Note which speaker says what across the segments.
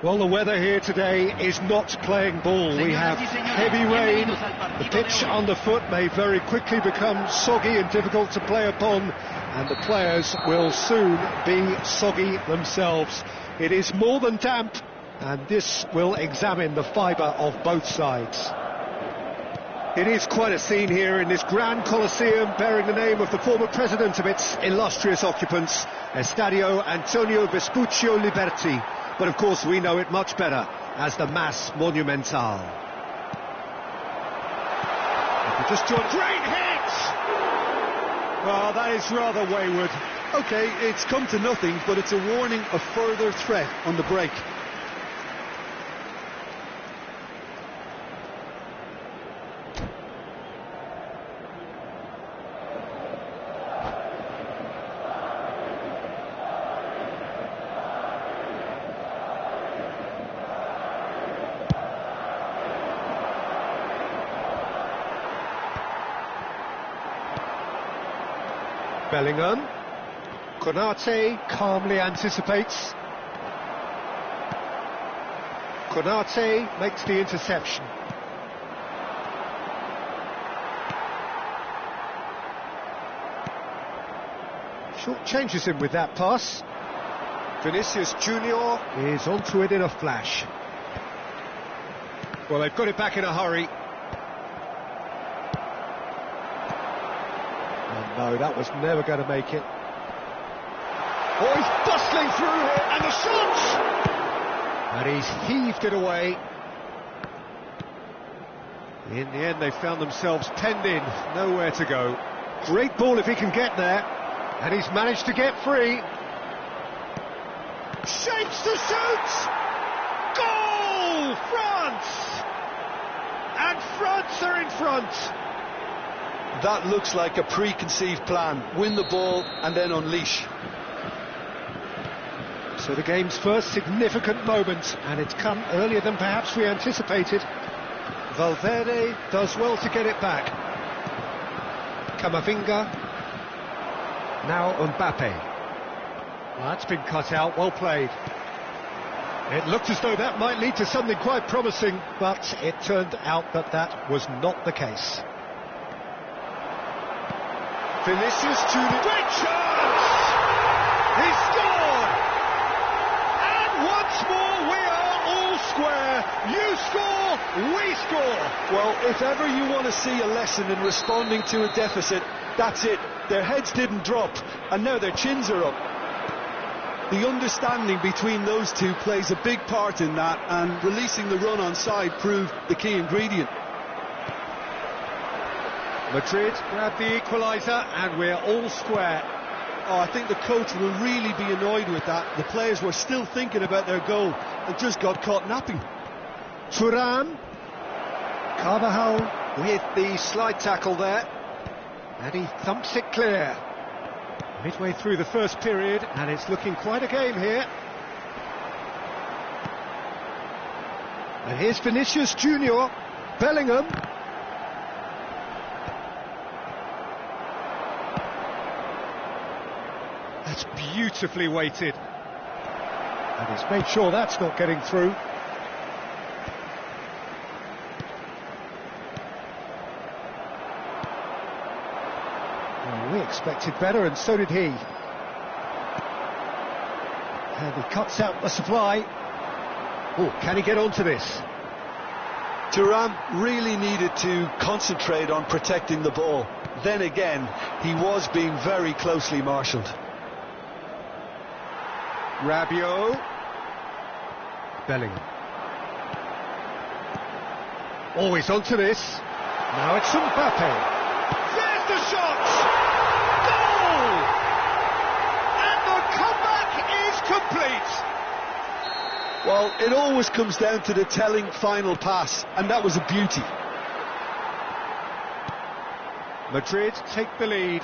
Speaker 1: Well, the weather here today is not playing ball. We have heavy rain. The pitch underfoot may very quickly become soggy and difficult to play upon, and the players will soon be soggy themselves. It is more than damp, and this will examine the fibre of both sides. It is quite a scene here in this Grand Colosseum, bearing the name of the former president of its illustrious occupants, Estadio Antonio Vespuccio Liberti. But of course we know it much better as the Mas Monumental. Just great hit! Well, that is rather wayward.
Speaker 2: OK, it's come to nothing, but it's a warning of further threat on the break.
Speaker 1: Bellingham. Konate calmly anticipates. Konate makes the interception. Short changes him with that pass. Vinicius Junior is onto it in a flash. Well, they've got it back in a hurry. No, that was never going to make it. Oh, he's bustling through here, and the shot! And he's heaved it away. In the end, they found themselves penned in, nowhere to go. Great ball if he can get there, and he's managed to get free. Shapes to shoot! Goal! France! And France are in front.
Speaker 2: That looks like a preconceived plan. Win the ball and then unleash.
Speaker 1: So the game's first significant moment, and it's come earlier than perhaps we anticipated. Valverde does well to get it back. Camavinga. Now Mbappe. Well, that's been cut out, well played. It looked as though that might lead to something quite promising, but it turned out that that was not the case. Vinicius Junior, great chance! He scored! And once more we are all square. You score, we score.
Speaker 2: Well, if ever you want to see a lesson in responding to a deficit, that's it. Their heads didn't drop, and now their chins are up. The understanding between those two plays a big part in that, and releasing the run on side proved the key ingredient.
Speaker 1: Madrid grab the equaliser, and we're all square.
Speaker 2: Oh, I think the coach will really be annoyed with that. The players were still thinking about their goal and just got caught napping.
Speaker 1: Thuram. Carvajal with the slide tackle there. And he thumps it clear. Midway through the first period, and it's looking quite a game here. And here's Vinicius Junior. Bellingham. That's beautifully weighted. And he's made sure that's not getting through. Well, we expected better, and so did he. And he cuts out the supply. Oh, can he get onto this?
Speaker 2: Thuram really needed to concentrate on protecting the ball. Then again, he was being very closely marshalled.
Speaker 1: Rabiot. Bellingham. Always onto this. Now it's Mbappe. There's the shot! Goal! And the comeback is complete.
Speaker 2: Well, it always comes down to the telling final pass, and that was a beauty.
Speaker 1: Madrid take the lead.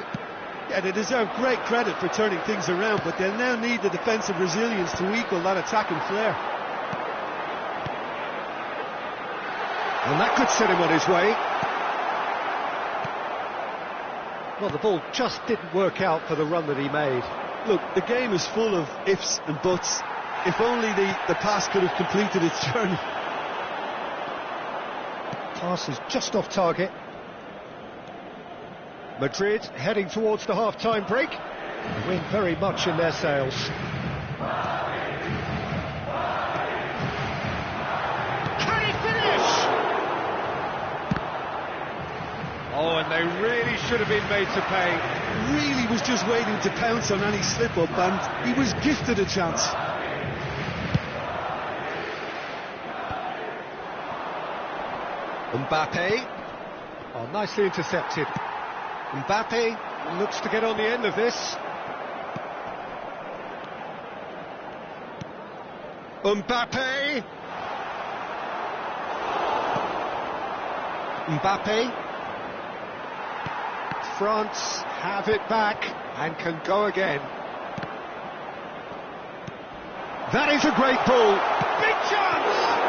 Speaker 2: Yeah, they deserve great credit for turning things around, but they'll now need the defensive resilience to equal that attacking flair.
Speaker 1: And that could set him on his way. Well, the ball just didn't work out for the run that he made.
Speaker 2: Look, the game is full of ifs and buts. If only the pass could have completed its journey.
Speaker 1: Pass is just off target. Madrid heading towards the half-time break. The wind very much in their sails. Can he finish? Oh, and they really should have been made to pay.
Speaker 2: Really was just waiting to pounce on any slip-up, and he was gifted a chance.
Speaker 1: Mbappe. Oh, nicely intercepted. Mbappe looks to get on the end of this. Mbappe. Mbappe. France have it back and can go again. That is a great ball. Big chance!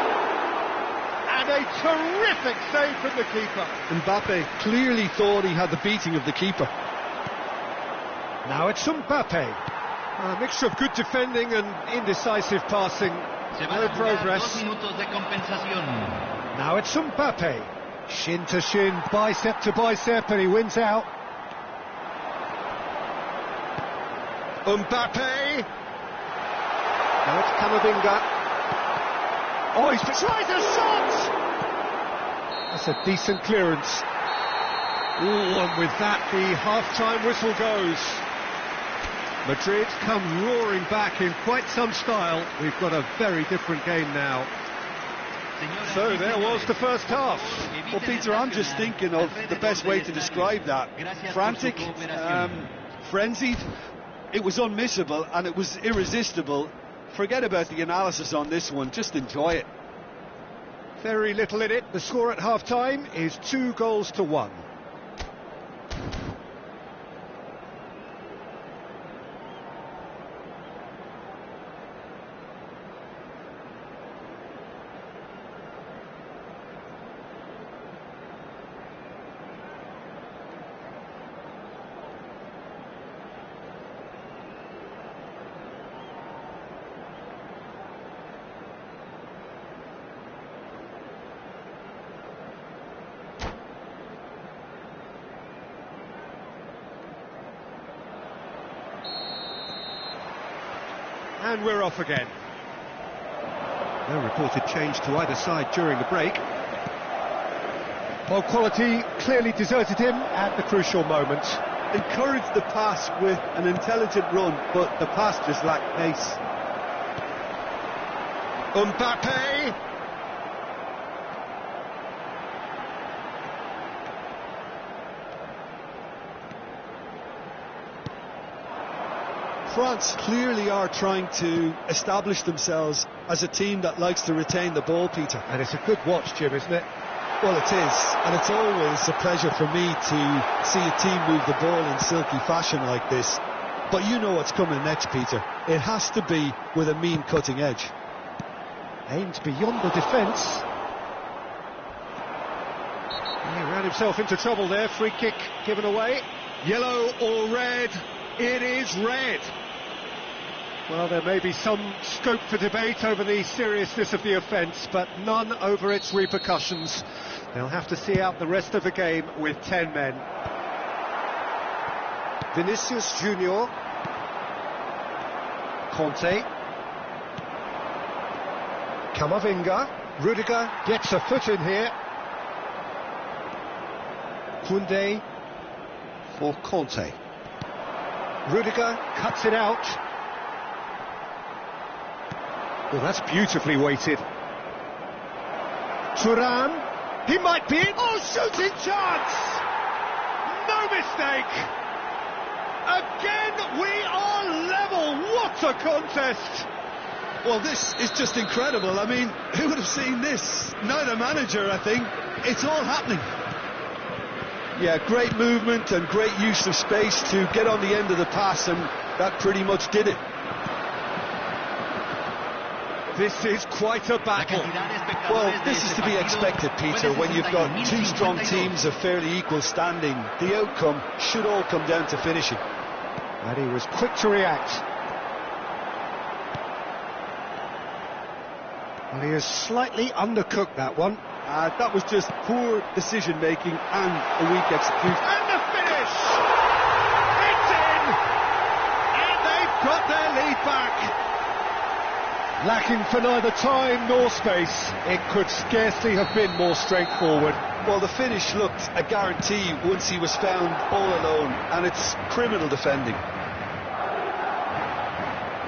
Speaker 1: And a terrific save from the keeper.
Speaker 2: Mbappe clearly thought he had the beating of the keeper.
Speaker 1: Now it's Mbappe. A mixture of good defending and indecisive passing. No progress. Now it's Mbappe. Shin to shin, bicep to bicep, and he wins out. Mbappe. Now it's Camavinga. Oh, he's tries a shot! That's a decent clearance. Ooh, and with that, the half-time whistle goes. Madrid come roaring back in quite some style. We've got a very different game now. So there was the first half.
Speaker 2: Well, Peter, I'm just thinking of the best way to describe that. Frantic, frenzied. It was unmissable and it was irresistible. Forget about the analysis on this one, just enjoy it.
Speaker 1: Very little in it. The score at half-time is 2-1. And we're off again. No reported change to either side during the break. Well, quality clearly deserted him at the crucial moment.
Speaker 2: Encouraged the pass with an intelligent run, but the pass just lacked pace.
Speaker 1: Mbappe.
Speaker 2: France clearly are trying to establish themselves as a team that likes to retain the ball, Peter.
Speaker 1: And it's a good watch, Jim, isn't it?
Speaker 2: Well, it is, and it's always a pleasure for me to see a team move the ball in silky fashion like this. But you know what's coming next, Peter. It has to be with a mean cutting edge.
Speaker 1: Aimed beyond the defence. He ran himself into trouble there. Free kick given away. Yellow or red? It is red. Well, there may be some scope for debate over the seriousness of the offence, but none over its repercussions. They'll have to see out the rest of the game with 10 men. Vinicius Junior. Conte. Camavinga. Rudiger gets a foot in here. Koundé for Conte. Rudiger cuts it out. Well, that's beautifully weighted. Thuram, he might be in. Oh, shooting chance! No mistake! Again, we are level. What a contest!
Speaker 2: Well, this is just incredible. I mean, who would have seen this? Neither manager, I think. It's all happening. Yeah, great movement and great use of space to get on the end of the pass, and that pretty much did it.
Speaker 1: This is quite a battle.
Speaker 2: Well, this is to be expected, Peter, when you've got two strong teams of fairly equal standing. The outcome should all come down to finishing.
Speaker 1: And he was quick to react. Well, he has slightly undercooked that one.
Speaker 2: That was just poor decision-making and a weak execution.
Speaker 1: And the finish! It's in! And they've got their lead back. Lacking for neither time nor space, it could scarcely have been more straightforward.
Speaker 2: Well, the finish looked a guarantee once he was found all alone, and it's criminal defending.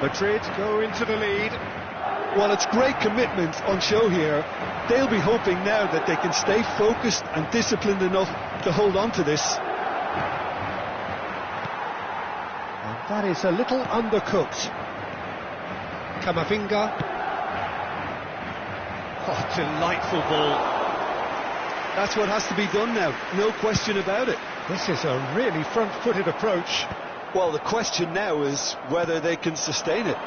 Speaker 1: Madrid go into the lead.
Speaker 2: Well, it's great commitment on show here. They'll be hoping now that they can stay focused and disciplined enough to hold on to this.
Speaker 1: And that is a little undercooked. Camavinga. Oh, delightful ball.
Speaker 2: That's what has to be done now, no question about it.
Speaker 1: This is a really front-footed approach.
Speaker 2: Well, the question now is whether they can sustain it.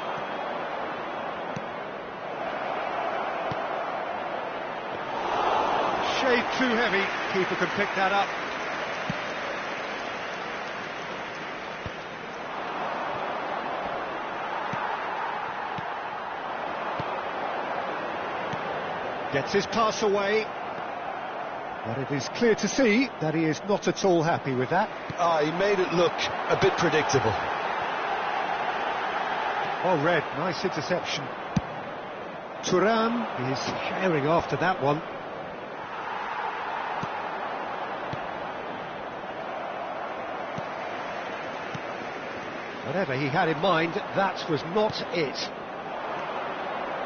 Speaker 1: Shade too heavy, keeper can pick that up. Gets his pass away. But it is clear to see that he is not at all happy with that.
Speaker 2: He made it look a bit predictable.
Speaker 1: Oh, Red, nice interception. Thuram is sharing after that one. Whatever he had in mind, that was not it.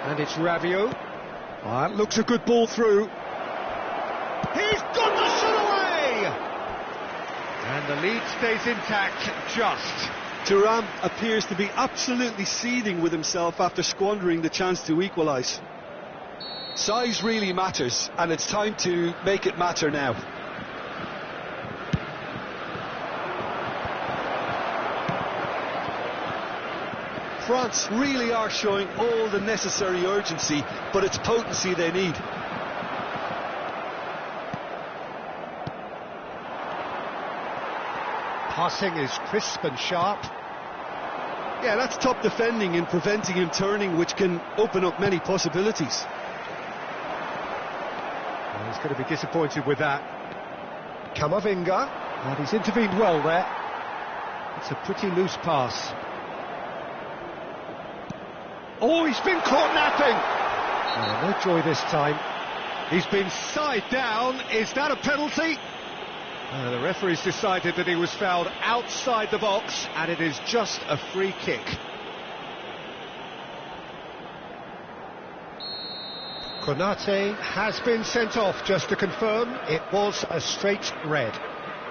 Speaker 1: And it's Rabiot. Oh, that looks a good ball through. He's got the shot away! And the lead stays intact, just.
Speaker 2: Thuram appears to be absolutely seething with himself after squandering the chance to equalise. Size really matters, and it's time to make it matter now. France really are showing all the necessary urgency, but it's potency they need.
Speaker 1: Passing is crisp and sharp.
Speaker 2: Yeah, that's top defending and preventing him turning, which can open up many possibilities.
Speaker 1: Well, he's going to be disappointed with that. Camavinga, and he's intervened well there. It's a pretty loose pass. Oh, he's been caught napping! Oh, no joy this time. He's been side down. Is that a penalty? The referee's decided that he was fouled outside the box, and it is just a free kick. Konate has been sent off, just to confirm. It was a straight red.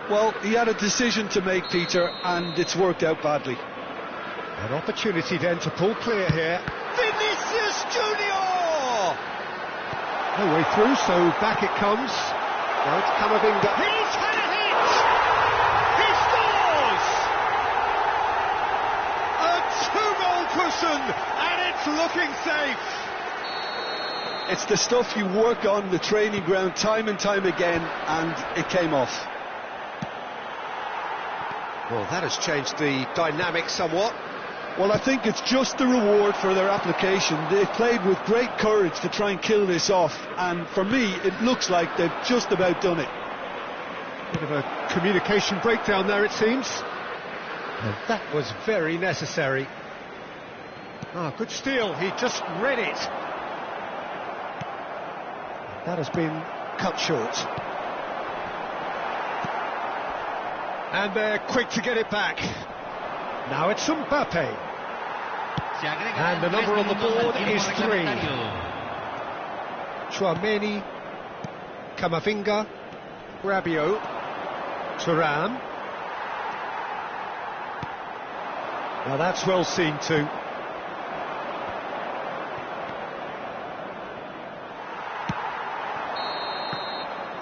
Speaker 2: Well, he had a decision to make, Peter, and it's worked out badly.
Speaker 1: An opportunity then to pull clear here. Vinicius Junior! No way through, so back it comes. Now it's Camavinga. He's had a hit! He scores! A 2-goal cushion, and it's looking safe.
Speaker 2: It's the stuff you work on the training ground time and time again, and it came off.
Speaker 1: Well, that has changed the dynamic somewhat.
Speaker 2: Well, I think it's just the reward for their application. They've played with great courage to try and kill this off, and for me, it looks like they've just about done it.
Speaker 1: Bit of a communication breakdown there, it seems. And that was very necessary. Ah, good steal, he just read it. That has been cut short. And they're quick to get it back. Now it's Mbappe. And the number on the board is 3. Chouameni, Camavinga, Rabiot, Thuram. Now that's well seen too.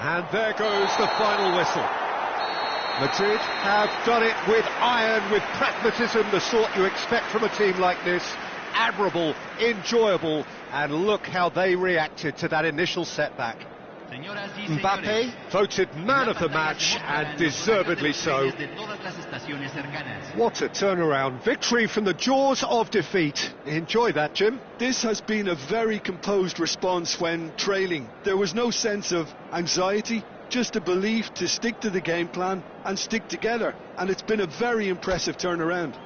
Speaker 1: And there goes the final whistle. Madrid have done it with iron, with pragmatism, the sort you expect from a team like this. Admirable, enjoyable, and look how they reacted to that initial setback. Mbappe voted man of the match, and deservedly so. What a turnaround. Victory from the jaws of defeat. Enjoy that, Jim.
Speaker 2: This has been a very composed response when trailing. There was no sense of anxiety, just a belief to stick to the game plan and stick together. And it's been a very impressive turnaround.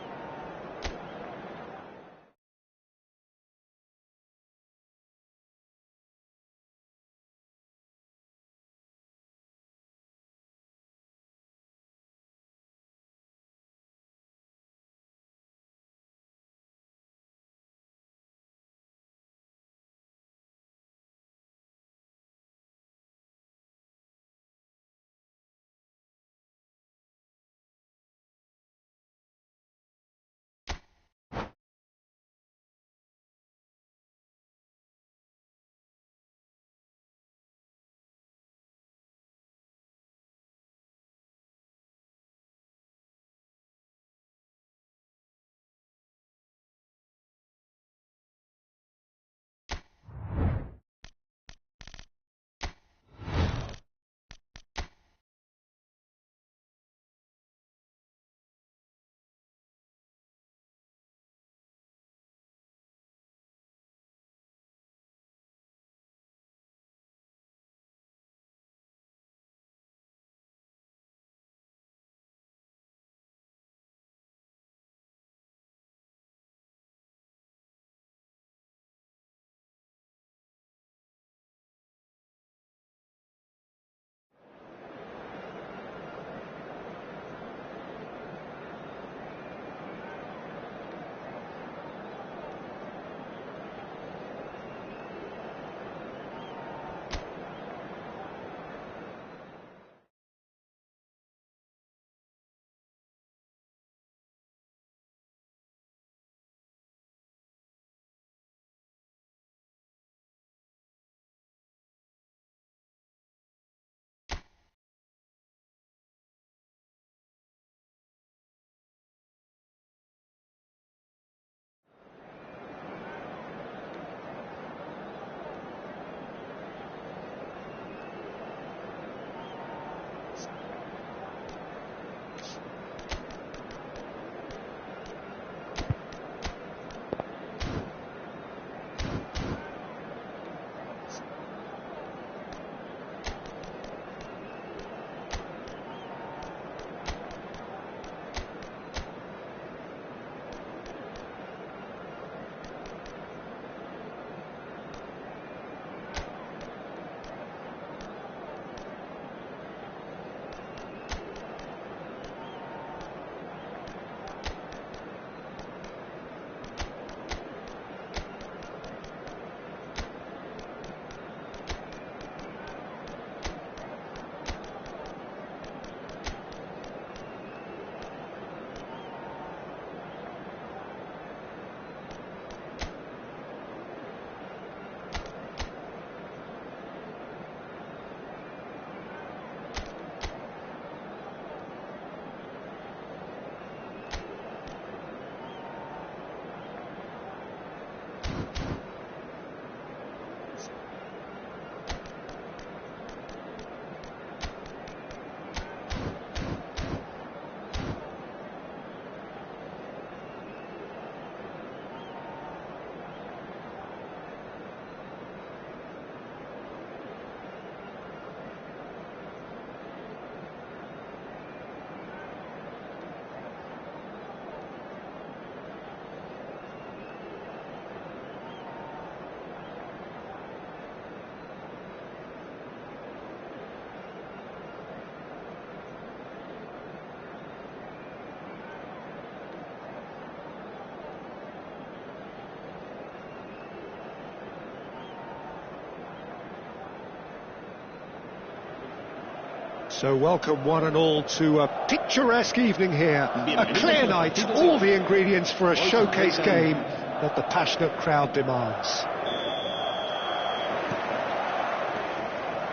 Speaker 1: So welcome one and all to a picturesque evening here. A clear night, all the ingredients for a showcase game that the passionate crowd demands.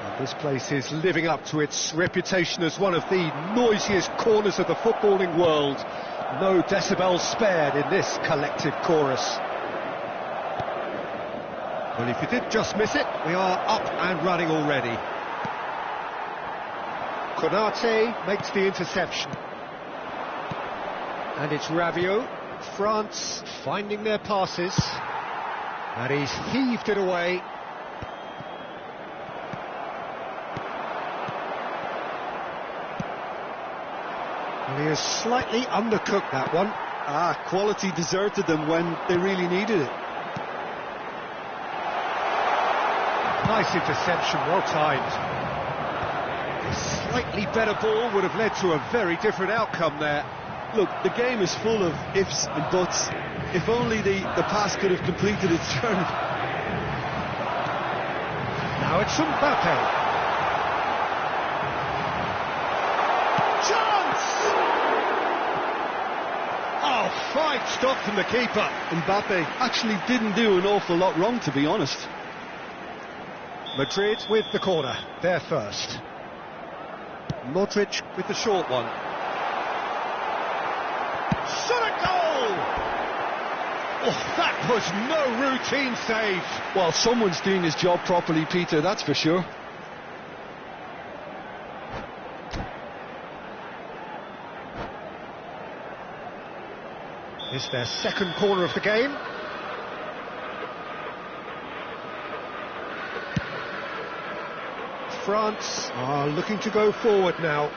Speaker 1: And this place is living up to its reputation as one of the noisiest corners of the footballing world. No decibels spared in this collective chorus. Well, if you did just miss it, we are up and running already. Konate makes the interception. And it's Rabiot. France finding their passes. And he's heaved it away. And he has slightly undercooked that one.
Speaker 2: Quality deserted them when they really needed it.
Speaker 1: Nice interception, well timed. A slightly better ball would have led to a very different outcome there.
Speaker 2: Look, the game is full of ifs and buts. If only the pass could have completed its journey.
Speaker 1: Now it's Mbappe. Chance! Oh, fine stop from the keeper.
Speaker 2: Mbappe actually didn't do an awful lot wrong, to be honest.
Speaker 1: Madrid with the corner, they're first. Modric with the short one. Shot a goal! Oh, that was no routine save.
Speaker 2: Well, someone's doing his job properly, Peter, that's for sure.
Speaker 1: It's their second corner of the game. France are looking to go forward now.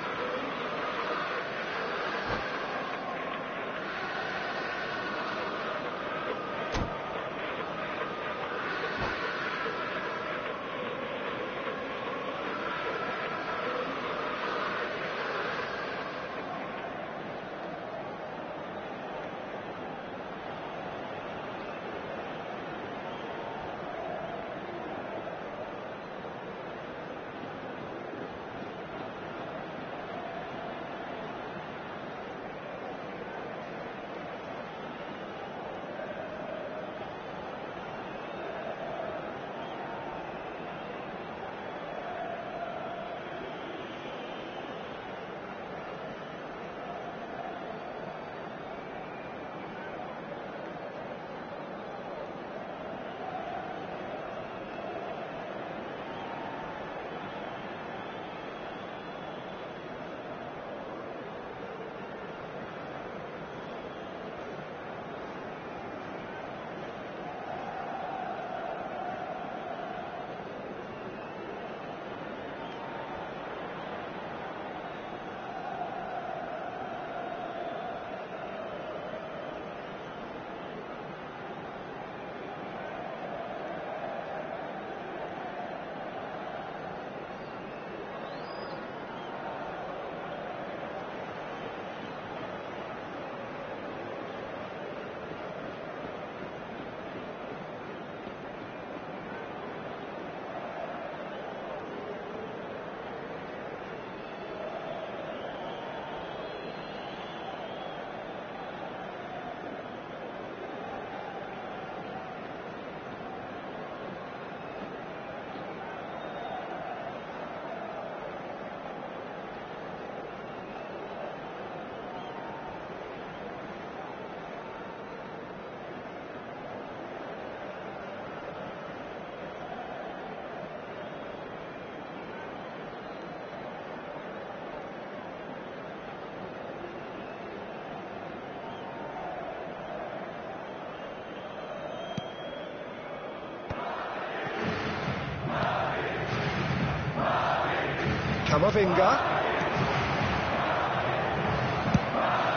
Speaker 1: Camavinga.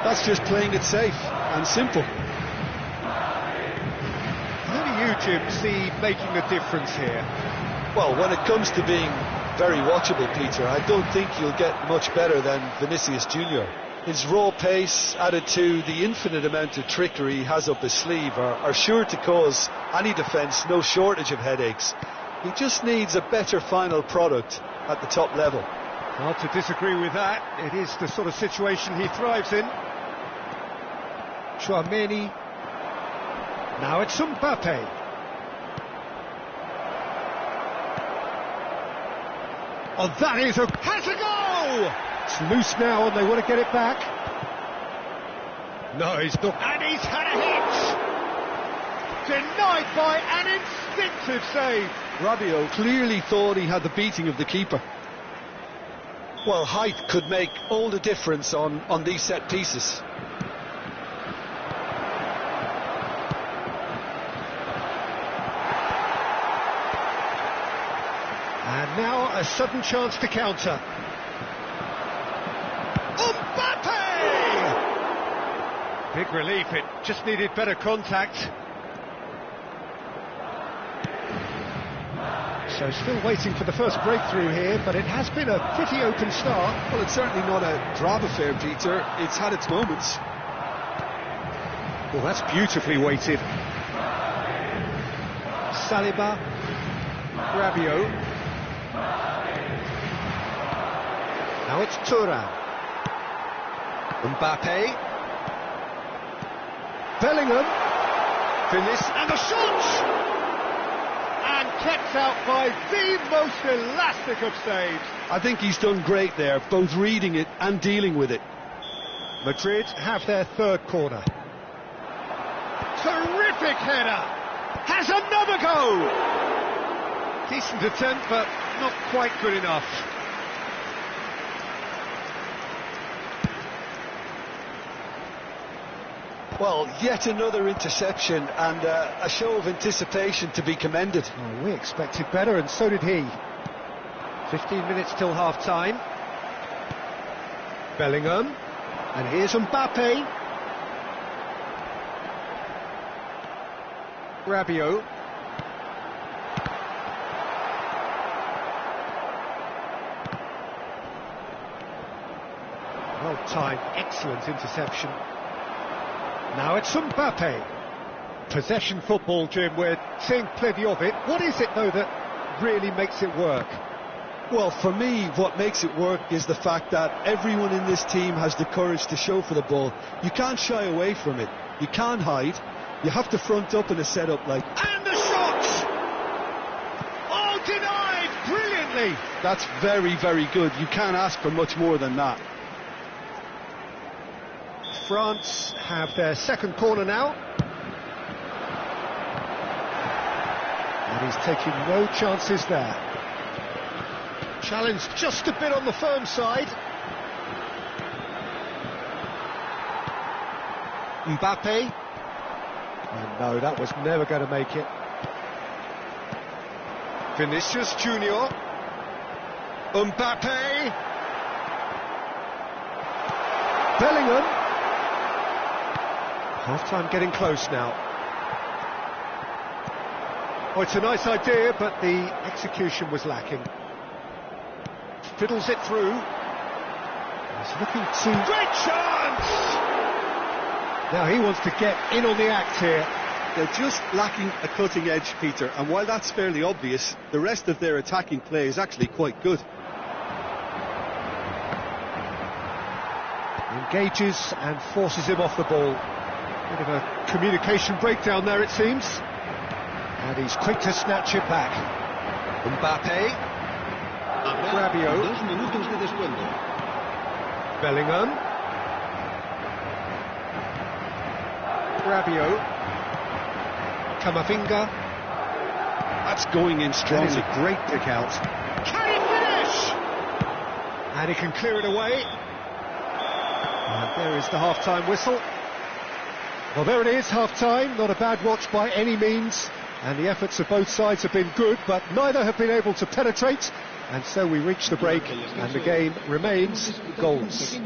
Speaker 2: That's just playing it safe and simple.
Speaker 1: How do you, Jim, see making a difference here?
Speaker 2: Well, when it comes to being very watchable, Peter, I don't think you'll get much better than Vinicius Junior. His raw pace, added to the infinite amount of trickery he has up his sleeve, are sure to cause any defence no shortage of headaches. He just needs a better final product at the top level.
Speaker 1: Hard to disagree with that. It is the sort of situation he thrives in. Chouameni. Now it's Mbappe. Oh, that is has a goal! It's loose now and they want to get it back. No, he's not. And he's had a hit! Denied by an instinctive save.
Speaker 2: Rabiot clearly thought he had the beating of the keeper. Well, height could make all the difference on these set pieces.
Speaker 1: And now a sudden chance to counter. Mbappe! Big relief, it just needed better contact. So still waiting for the first breakthrough here, but it has been a pretty open start.
Speaker 2: Well, it's certainly not a drab affair, Peter. It's had its moments.
Speaker 1: Well, that's beautifully weighted. Saliba, Rabiot. Now it's Thuram. Mbappe. Bellingham. Finish and a shot! And kept out by the most elastic of saves.
Speaker 2: I think he's done great there, both reading it and dealing with it.
Speaker 1: Madrid have their third corner. Terrific header! Has another go! Decent attempt, but not quite good enough.
Speaker 2: Well, yet another interception and a show of anticipation to be commended.
Speaker 1: Oh, we expected better, and so did he. 15 minutes till half-time. Bellingham. And here's Mbappe. Rabiot. Well timed, excellent interception. Now it's Mbappe. Possession football, Jim, we're seeing plenty of it. What is it, though, that really makes it work?
Speaker 2: Well, for me, what makes it work is the fact that everyone in this team has the courage to show for the ball. You can't shy away from it. You can't hide. You have to front up in a setup like...
Speaker 1: And the shot! Oh, denied brilliantly!
Speaker 2: That's very, very good. You can't ask for much more than that.
Speaker 1: France have their second corner now. And he's taking no chances there. Challenge just a bit on the firm side. Mbappe. Oh no, that was never going to make it. Vinicius Junior. Mbappe. Bellingham. Half-time getting close now. Oh, it's a nice idea, but the execution was lacking. Fiddles it through. He's looking to... Great chance! Now he wants to get in on the act here.
Speaker 2: They're just lacking a cutting edge, Peter, and while that's fairly obvious, the rest of their attacking play is actually quite good.
Speaker 1: Engages and forces him off the ball. Bit of a communication breakdown there, it seems. And he's quick to snatch it back. Mbappe. Rabiot. Bellingham. Rabiot. Camavinga.
Speaker 2: That's going in strong.
Speaker 1: That is a great pick out. Can he finish? And he can clear it away. And there is the half-time whistle. Well, there it is, half-time. Not a bad watch by any means. And the efforts of both sides have been good, but neither have been able to penetrate. And so we reach the break, and the game remains goalless.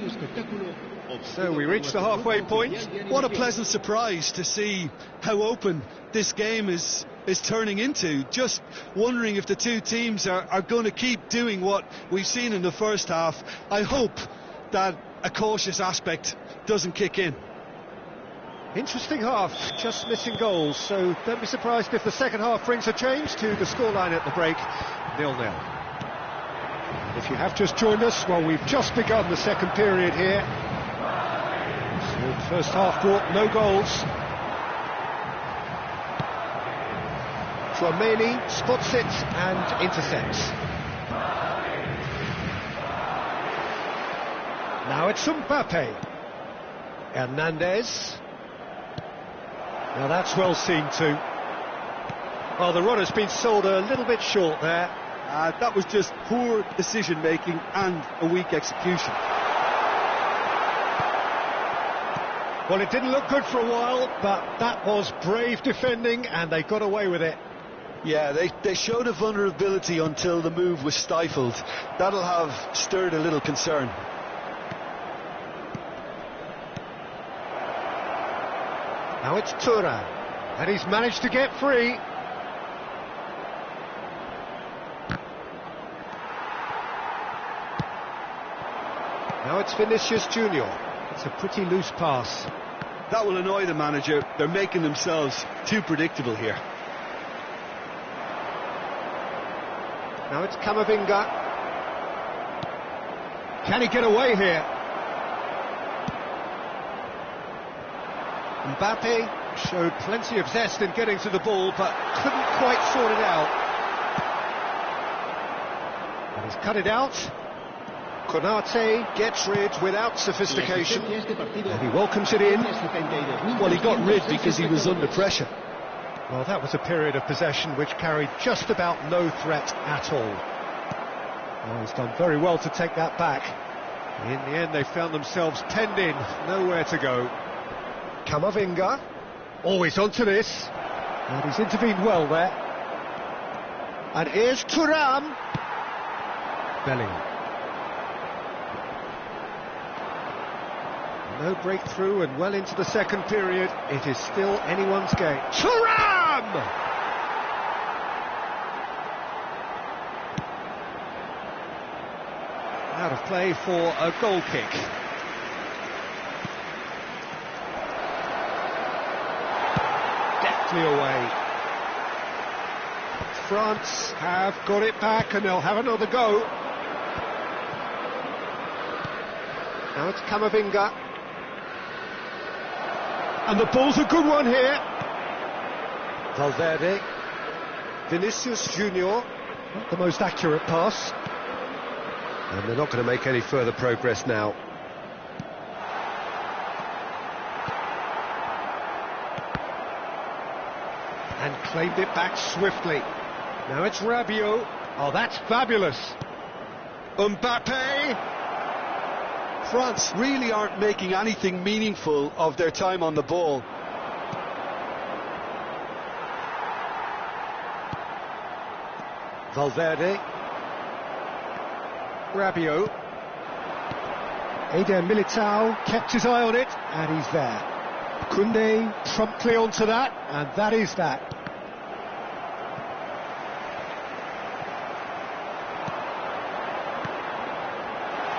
Speaker 1: So we reach the halfway point.
Speaker 2: What a pleasant surprise to see how open this game is turning into. Just wondering if the two teams are going to keep doing what we've seen in the first half. I hope that a cautious aspect doesn't kick in.
Speaker 1: Interesting half, just missing goals, so don't be surprised if the second half brings a change to the scoreline at the break, 0-0. If you have just joined us, well, we've just begun the second period here. So the first half brought no goals. Tchouameni spots it and intercepts. Now it's Mbappe. Hernandez. Now that's well seen too. Well, the run has been sold a little bit short there.
Speaker 2: That was just poor decision-making and a weak execution.
Speaker 1: Well, it didn't look good for a while, but that was brave defending, and they got away with it.
Speaker 2: Yeah, they showed a vulnerability until the move was stifled. That'll have stirred a little concern.
Speaker 1: Now it's Thuram, and he's managed to get free. Now it's Vinicius Junior. It's a pretty loose pass.
Speaker 2: That will annoy the manager. They're making themselves too predictable here.
Speaker 1: Now it's Camavinga. Can he get away here? Mbappe showed plenty of zest in getting to the ball, but couldn't quite sort it out. And he's cut it out. Konate gets rid without sophistication, and he welcomes it in.
Speaker 2: Well, he got rid because he was under pressure.
Speaker 1: Well, that was a period of possession which carried just about no threat at all. Well, he's done very well to take that back. In the end, they found themselves penned in, nowhere to go. Camavinga, always onto this, and he's intervened well there. And here's Thuram. Bellingham. No breakthrough, and well into the second period, it is still anyone's game. Thuram! Out of play for a goal kick. Deftly away. France have got it back, and they'll have another go. Now it's Camavinga. And the ball's a good one here. Valverde. Vinicius Junior. Not the most accurate pass. And they're not going to make any further progress now. And claimed it back swiftly. Now it's Rabiot. Oh, that's fabulous. Mbappe.
Speaker 2: France really aren't making anything meaningful of their time on the ball.
Speaker 1: Valverde. Rabiot. Eder Militao kept his eye on it, and he's there. Koundé promptly onto that, and that is that.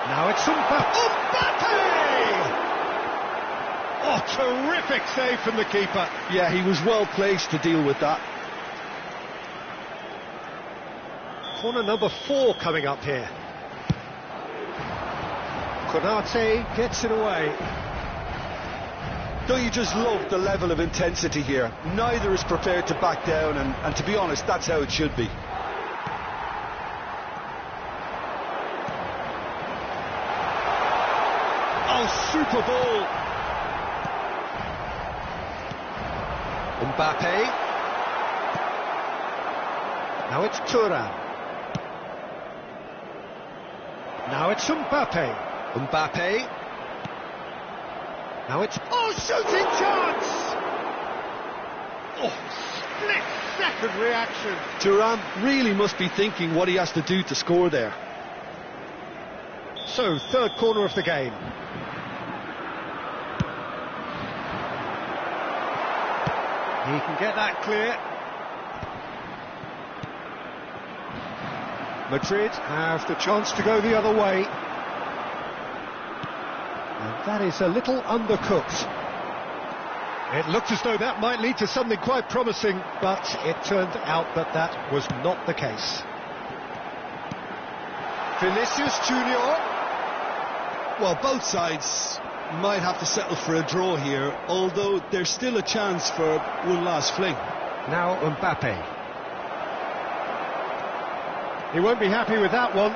Speaker 1: Now it's Mbappe. Oh, terrific save from the keeper.
Speaker 2: Yeah, he was well placed to deal with that.
Speaker 1: Corner number 4 coming up here. Konate gets it away.
Speaker 2: Don't you just love the level of intensity here? Neither is prepared to back down, and to be honest, that's how it should be.
Speaker 1: Oh, super ball. Mbappe. Now it's Thuram. Now it's Mbappe. Mbappe. Now it's... Oh, shooting chance! Oh, split-second reaction.
Speaker 2: Thuram really must be thinking what he has to do to score there.
Speaker 1: So, third corner of the game. He can get that clear. Madrid have the chance to go the other way. And that is a little undercooked. It looked as though that might lead to something quite promising, but it turned out that that was not the case. Vinicius Junior.
Speaker 2: Well, both sides might have to settle for a draw here, although there's still a chance for one last fling.
Speaker 1: Now Mbappe. He won't be happy with that one.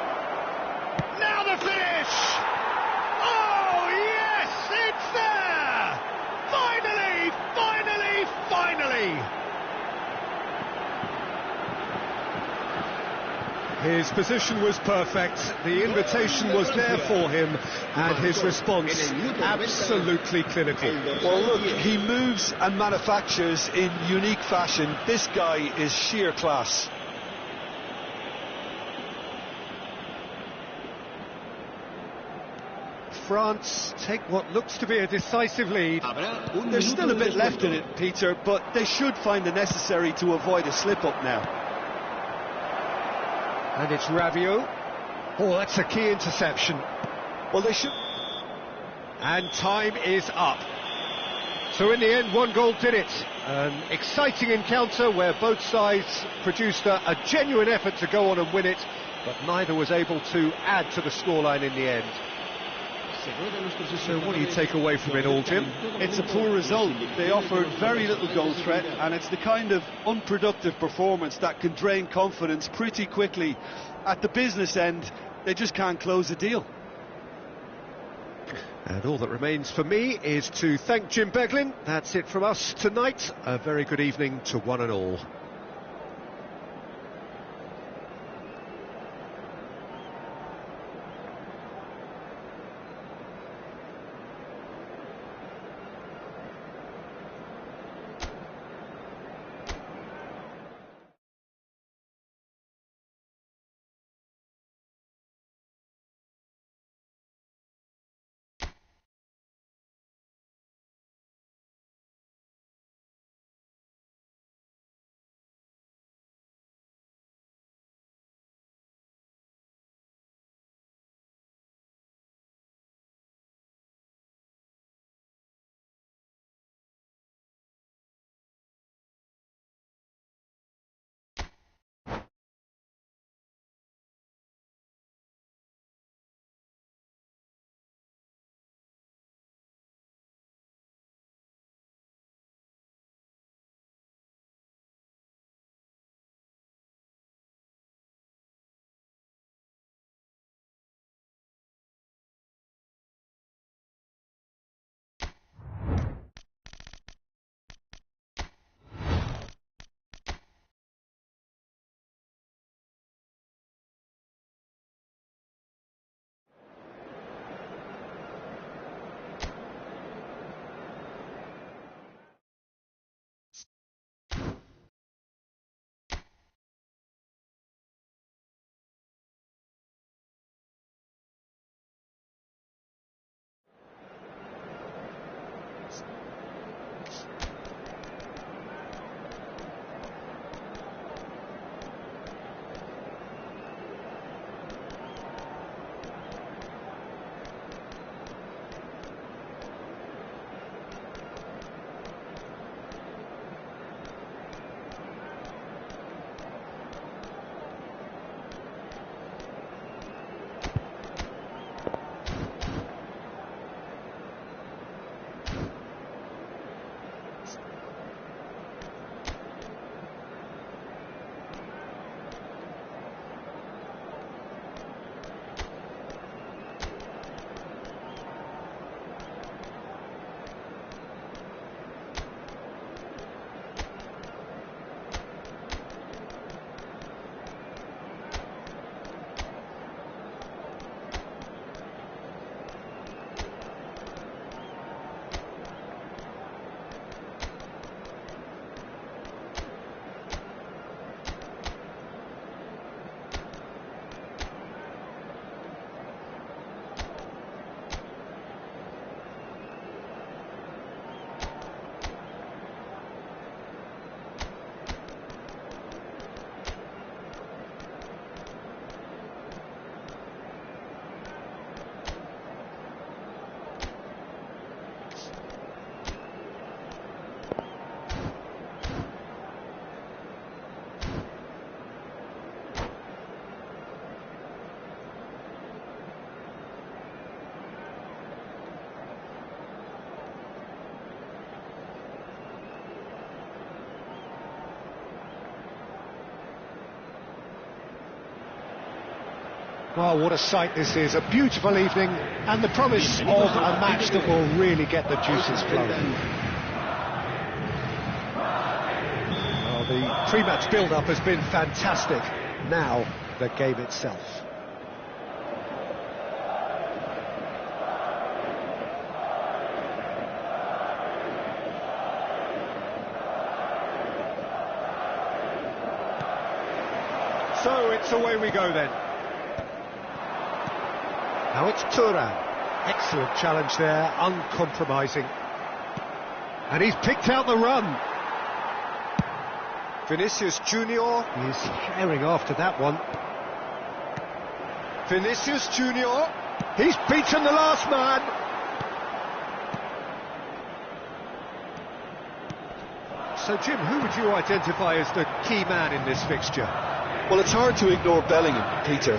Speaker 1: Now the finish! Oh, yes, it's there! Finally, finally, finally! His position was perfect, the invitation was there for him, and his response absolutely clinical.
Speaker 2: Well, look, he moves and manufactures in unique fashion. This guy is sheer class.
Speaker 1: France take what looks to be a decisive lead.
Speaker 2: There's still a bit left in it, Peter, but they should find the necessary to avoid a slip-up now.
Speaker 1: And it's Rabiot. Oh, that's a key interception.
Speaker 2: Well, they should...
Speaker 1: And time is up. So in the end, one goal did it. An exciting encounter where both sides produced a genuine effort to go on and win it, but neither was able to add to the scoreline in the end. So what do you take away from it all, Jim?
Speaker 2: It's a poor result. They offered very little goal threat, and it's the kind of unproductive performance that can drain confidence pretty quickly. At the business end, they just can't close a deal.
Speaker 1: And all that remains for me is to thank Jim Beglin. That's it from us tonight. A very good evening to one and all. Well, what a sight this is, a beautiful evening, and the promise of a match that will really get the juices flowing. Well, the pre-match build-up has been fantastic. Now, the game itself. So it's away we go then. Now it's Turan. Excellent challenge there, uncompromising. And he's picked out the run. Vinicius Junior is herring after that one. Vinicius Junior, he's beaten the last man. So Jim, who would you identify as the key man in this fixture?
Speaker 2: Well, it's hard to ignore Bellingham, Peter,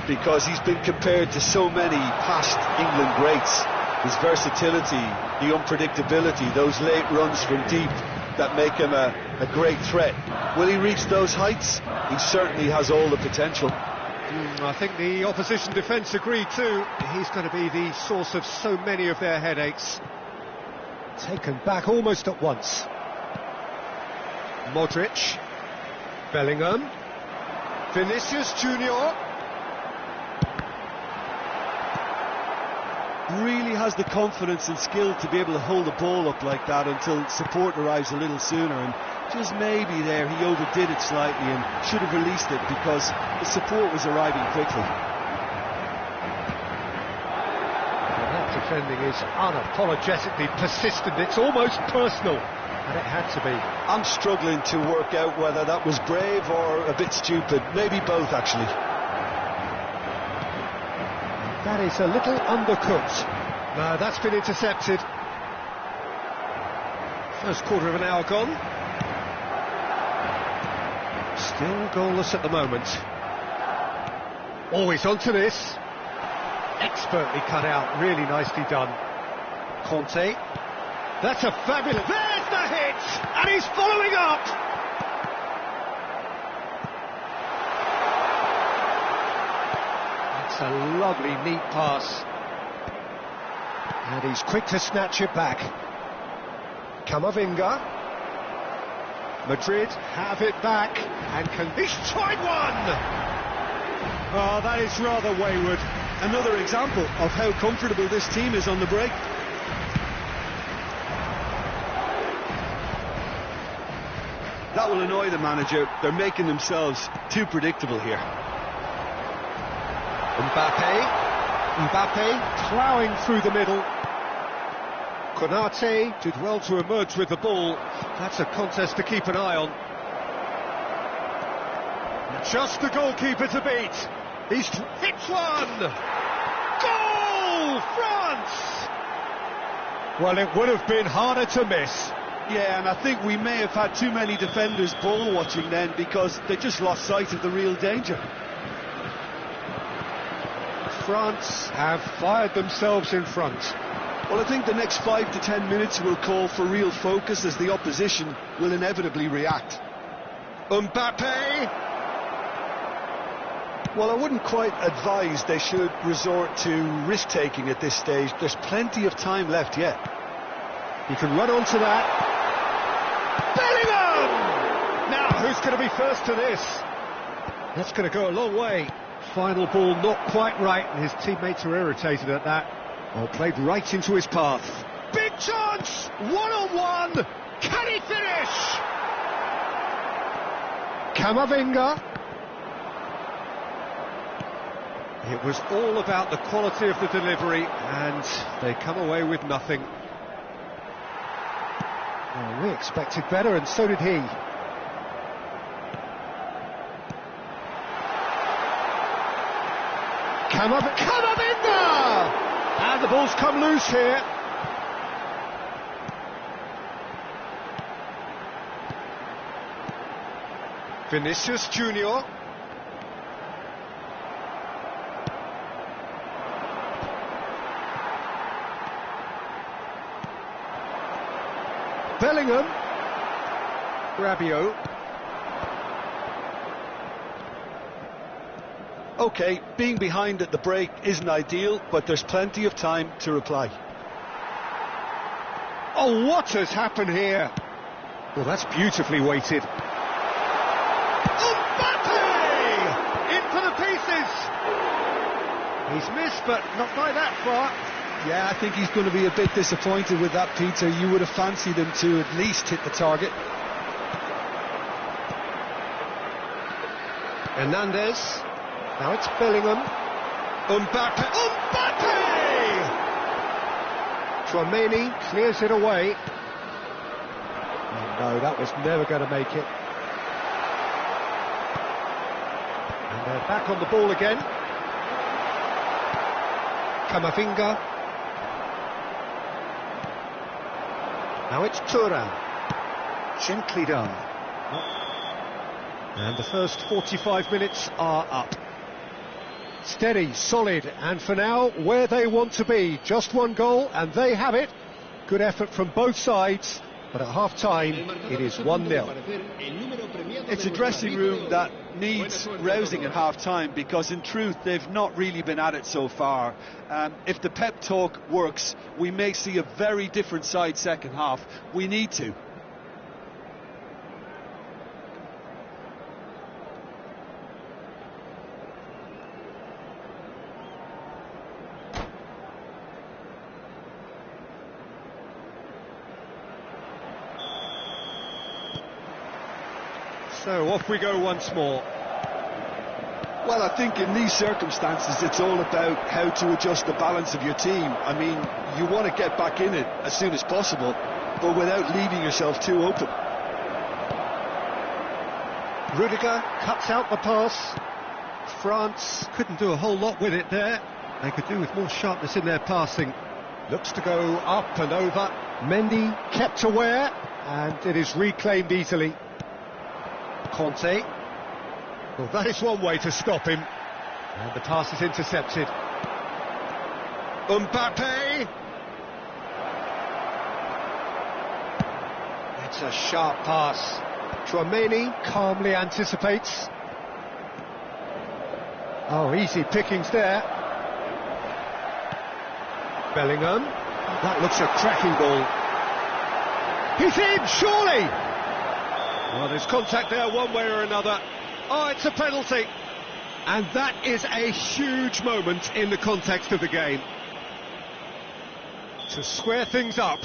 Speaker 2: because he's been compared to so many past England greats. His versatility, the unpredictability, those late runs from deep that make him a great threat. Will he reach those heights? He certainly has all the potential.
Speaker 1: I think the opposition defence agree too. He's going to be the source of so many of their headaches. Taken back almost at once. Modric, Bellingham, Vinicius Junior.
Speaker 2: Really has the confidence and skill to be able to hold the ball up like that until support arrives a little sooner, and just maybe there he overdid it slightly and should have released it because the support was arriving quickly.
Speaker 1: Well, that defending is unapologetically persistent. It's almost personal, and it had to be.
Speaker 2: I'm struggling to work out whether that was brave or a bit stupid. Maybe both, actually.
Speaker 1: That is a little undercooked. No, that's been intercepted. First quarter of an hour gone. Still goalless at the moment. Always onto this. Expertly cut out, really nicely done. Conte. That's a fabulous... There's the hit! And he's following up! That's a lovely, neat pass. And he's quick to snatch it back. Camavinga. Madrid have it back. And he's tried one!
Speaker 2: Oh, that is rather wayward. Another example of how comfortable this team is on the break. That will annoy the manager. They're making themselves too predictable here.
Speaker 1: Mbappe ploughing through the middle. Konate did well to emerge with the ball. That's a contest to keep an eye on. Just the goalkeeper to beat. He's hits one. Goal, France! Well, it would have been harder to miss.
Speaker 2: Yeah, and I think we may have had too many defenders ball watching then because they just lost sight of the real danger.
Speaker 1: France have fired themselves in front.
Speaker 2: Well, I think the next 5 to 10 minutes will call for real focus as the opposition will inevitably react.
Speaker 1: Mbappe!
Speaker 2: Well, I wouldn't quite advise they should resort to risk-taking at this stage. There's plenty of time left yet.
Speaker 1: He can run onto that. Bellingham! Now, who's going to be first to this? That's going to go a long way. Final ball not quite right, and his teammates are irritated at that. Oh, played right into his path. Big chance! One-on-one! Can he finish? Camavinga. It was all about the quality of the delivery, and they come away with nothing. Well, we expected better, and so did he. Camavinga! And the ball's come loose here. Vinicius Junior. Bellingham. Rabiot.
Speaker 2: OK, being behind at the break isn't ideal, but there's plenty of time to reply.
Speaker 1: Oh, what has happened here? Well, that's beautifully weighted. Mbappe! In He's missed, but not by that far.
Speaker 2: Yeah, I think he's going to be a bit disappointed with that, Peter. You would have fancied him to at least hit the target.
Speaker 1: Hernandez. Now it's Bellingham. Mbappe. Tchouaméni clears it away. Oh, no, that was never going to make it. And they're back on the ball again. Camavinga. Now it's Thuram. Gently done. And the first 45 minutes are up. Steady, solid, and for now, where they want to be. Just one goal, and they have it. Good effort from both sides, but at half-time, it is 1-0.
Speaker 2: It's a dressing room that needs rousing at half-time, because in truth, they've not really been at it so far. If the pep talk works, we may see a very different side second half. We need to.
Speaker 1: So off we go once more.
Speaker 2: Well, I think in these circumstances it's all about how to adjust the balance of your team. I mean, you want to get back in it as soon as possible, but without leaving yourself too open.
Speaker 1: Rudiger cuts out the pass. France couldn't do a whole lot with it there. They could do with more sharpness in their passing. Looks to go up and over. Mendy kept aware, and it is reclaimed easily. Conte. Well, that is one way to stop him. And the pass is intercepted. Mbappe. It's a sharp pass. Tchouaméni calmly anticipates. Oh, easy pickings there. Bellingham. That looks a cracking ball. He's in, surely! Well, there's contact there one way or another. Oh, it's a penalty. And that is a huge moment in the context of the game. To square things up.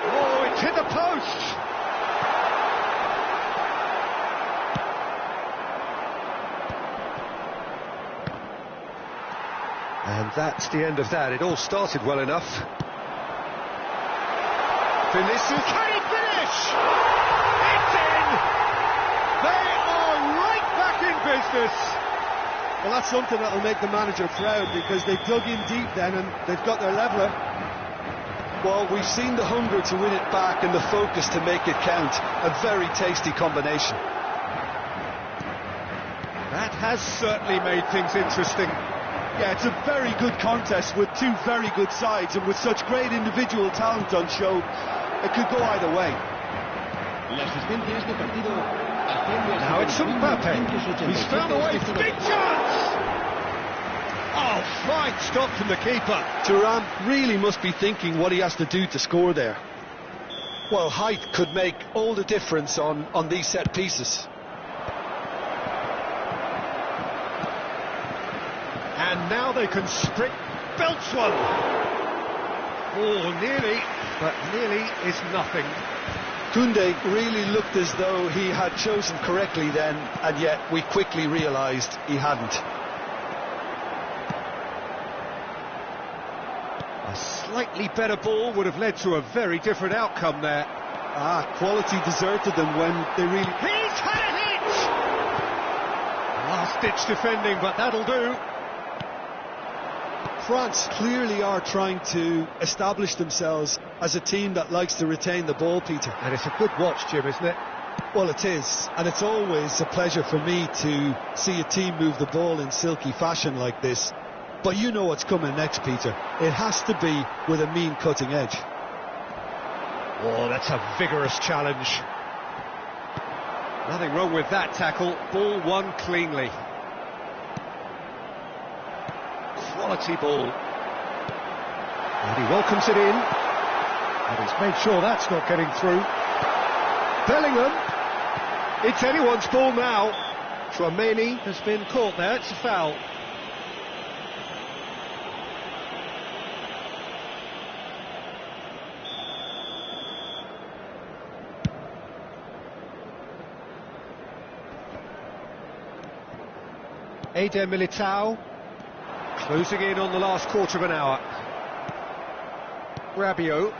Speaker 1: Oh, it's hit the post. And that's the end of that. It all started well enough. Vinicius, can he finish? It's in! They are right back in business.
Speaker 2: Well, that's something that'll make the manager proud, because they dug in deep then and they've got their leveller. Well, we've seen the hunger to win it back and the focus to make it count. A very tasty combination.
Speaker 1: That has certainly made things interesting.
Speaker 2: Yeah, it's a very good contest with two very good sides, and with such great individual talent on show, it could go either way.
Speaker 1: Now it's Mbappe. He's found a way. Big chance! Oh, fine stop from the keeper.
Speaker 2: Thuram really must be thinking what he has to do to score there. Well, height could make all the difference on these set pieces.
Speaker 1: And now they can sprint. Belts one. Oh, nearly, but nearly is nothing.
Speaker 2: Koundé really looked as though he had chosen correctly then, and yet we quickly realised he hadn't.
Speaker 1: A slightly better ball would have led to a very different outcome there.
Speaker 2: Quality deserted them when they really...
Speaker 1: He's had a hit! Last-ditch defending, but that'll do.
Speaker 2: France clearly are trying to establish themselves as a team that likes to retain the ball, Peter.
Speaker 1: And it's a good watch, Jim, isn't it?
Speaker 2: Well, it is, and it's always a pleasure for me to see a team move the ball in silky fashion like this. But you know what's coming next, Peter. It has to be with a mean cutting edge.
Speaker 1: Oh, that's a vigorous challenge. Nothing wrong with that tackle. Ball won cleanly. Quality ball. And he welcomes it in. And he's made sure that's not getting through. Bellingham. It's anyone's ball now. Chouameni has been caught there, it's a foul. Eder Militao closing in on the last quarter of an hour. Rabiot,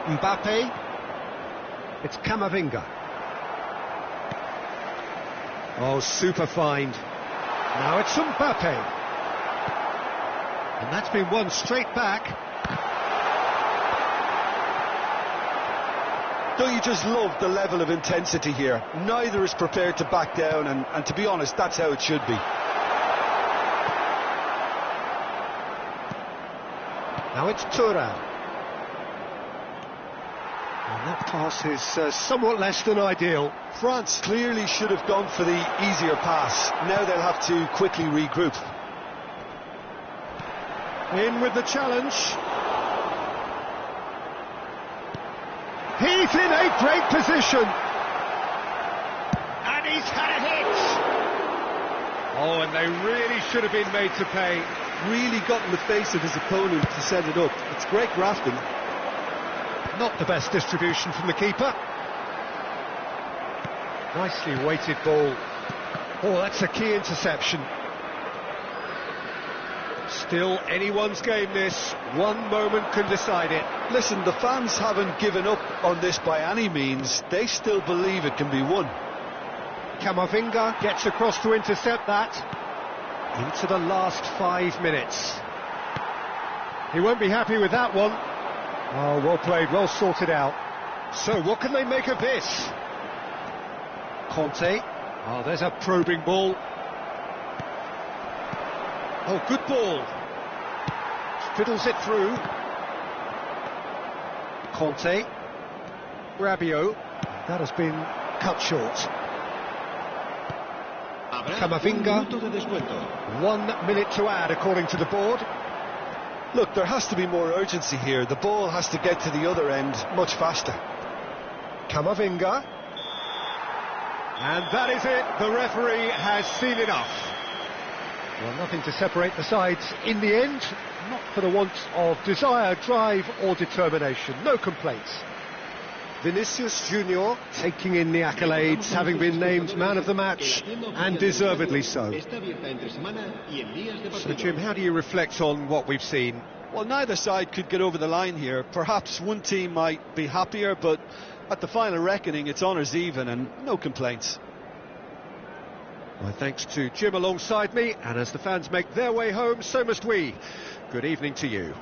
Speaker 1: Mbappe, it's Camavinga. Oh, super find. Now it's Mbappe. And that's been won straight back.
Speaker 2: Don't you just love the level of intensity here? Neither is prepared to back down, and to be honest, that's how it should be.
Speaker 1: Now it's Thuram. And that pass is somewhat less than ideal.
Speaker 2: France clearly should have gone for the easier pass. Now they'll have to quickly regroup.
Speaker 1: In with the challenge. He's in a great position. And he's had a hit. Oh, and they really should have been made to pay.
Speaker 2: Really got in the face of his opponent to set it up. It's great grafting.
Speaker 1: Not the best distribution from the keeper. Nicely weighted ball. Oh, that's a key interception. Still anyone's game this. One moment can decide it.
Speaker 2: Listen, the fans haven't given up on this by any means. They still believe it can be won.
Speaker 1: Camavinga gets across to intercept that. Into the last 5 minutes. He won't be happy with that one. Oh, well played, well sorted out. So, what can they make of this? Conte. Oh, there's a probing ball. Oh, good ball. Fiddles it through. Conte. Rabiot. That has been cut short. Camavinga. 1 minute to add, according to the board.
Speaker 2: Look, there has to be more urgency here. The ball has to get to the other end much faster.
Speaker 1: Camavinga. And that is it. The referee has seen enough. Well, nothing to separate the sides in the end. Not for the want of desire, drive or determination. No complaints. Vinicius Junior taking in the accolades, having been named man of the match, and deservedly so. So, Jim, how do you reflect on what we've seen?
Speaker 2: Well, neither side could get over the line here. Perhaps one team might be happier, but at the final reckoning, it's honours even and no complaints.
Speaker 1: My thanks to Jim alongside me, and as the fans make their way home, so must we. Good evening to you.